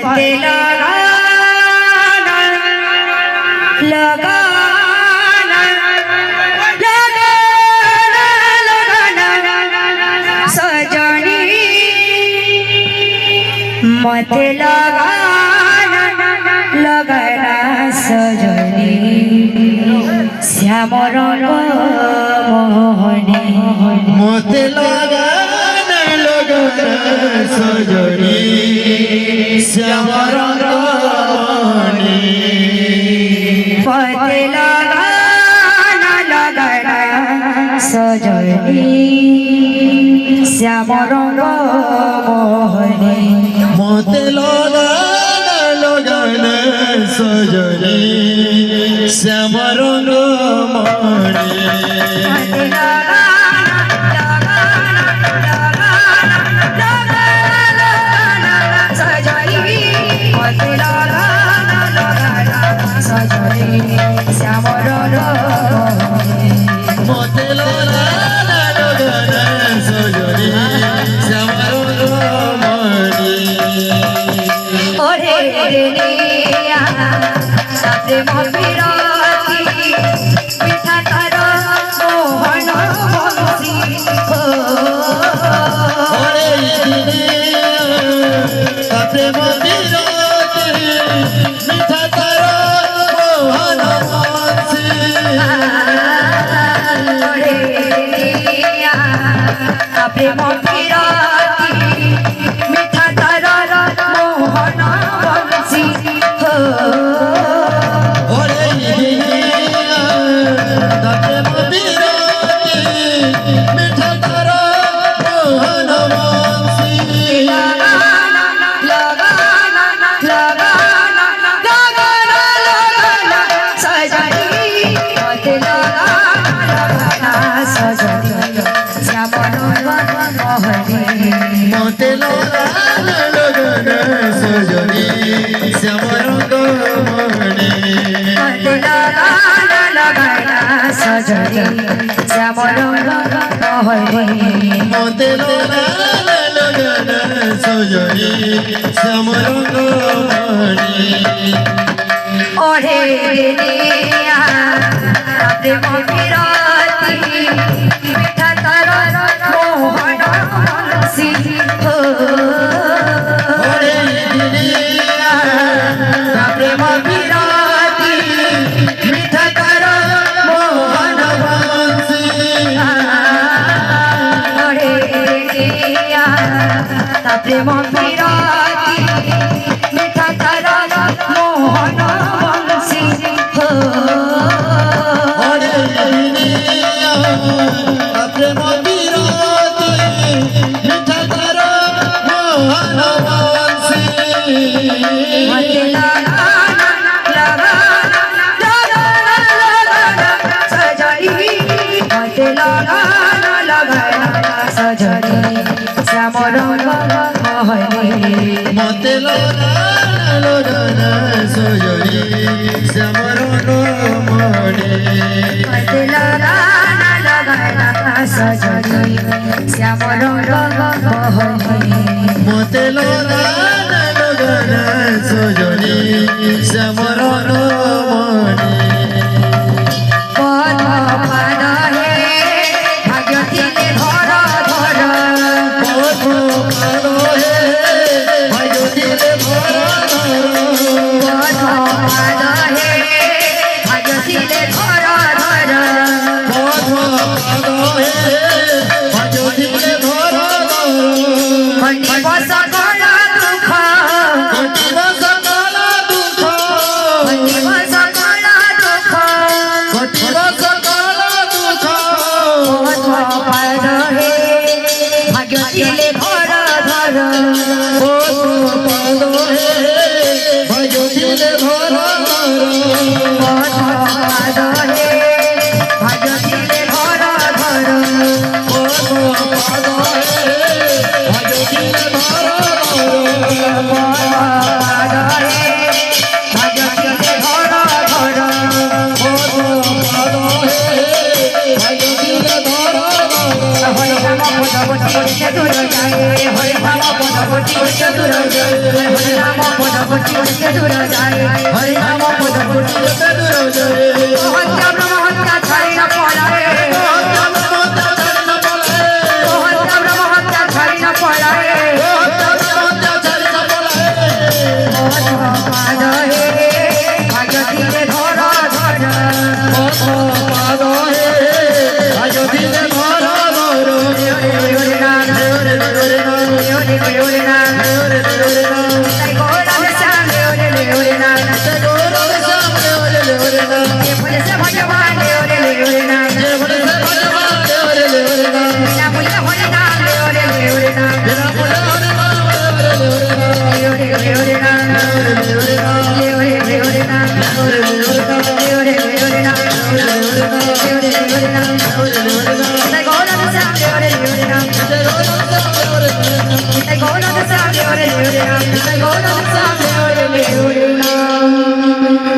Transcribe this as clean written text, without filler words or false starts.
पते लगाना लगाना लगाना लगाना सजनी मते लगाना लगाना सजनी श्याम रंग मोहनी मते लगाना लगाना सजनी श्याम रंग मोहनी पते लगाना लगाना सजनी श्याम रंग मोहनी मते लगाना लगाना सजनी श्याम रंग मोहनी श्याम रंग मते लगाना लगाना सजनी श्याम रंग मोहनी ओरे रेनिया साथे मबिरती पिठा तार मोहन बंसी हो ओरे दिने प्रेम बिरती मिठा तार मोहन बंसी ओरे रेनिया प्रेम बिरती मिठा तार मोहन बंसी हो ओरे दिने प्रेम बिरती मिठा तार मोहन बंसी लगाना लगाना लगाना लगाना लगाना सजनी मते लगाना लगाना सजनी श्याम रंग मोहनी मते लगाना लगाना सजनी श्याम रंग मोहनी मते लगाना लगाना सजनी श्याम रंग मोहनी मते लगाना लगाना सजनी श्याम रंग मोहनी ओरे रेनिया प्रेम बिरती मिठा तार मोहन बंसी हो ओरे दिनिया प्रेम बिरती मिठा तार मोहन बंसी ओरे रेनिया प्रेम बिरती मिठा तार मोहन बंसी हो ओरे दिनिया प्रेम बिरती मिठा तार मोहन बंसी मते लगाना लगाना लगाना लगाना सजनी मते लगाना लगाना सजनी श्याम रंग मोहनी मते लगाना लगाना सजनी श्याम रंग मोहनी मते लगाना लगाना सजनी श्याम रंग मोहनी मते लगाना लगाना सजनी श्याम रंग मोहनी पद पाद हे भाग्य थिले धर धर पद पाद हे भाग्य थिले धर धर पद पाद हे भाग्य थिले धर धर पद पाद हे भाग्य थिले धर धर खंडी बस गला কোটি যেতে দূর যায় হরি নাম পদ কোটি যেতে দূর যায়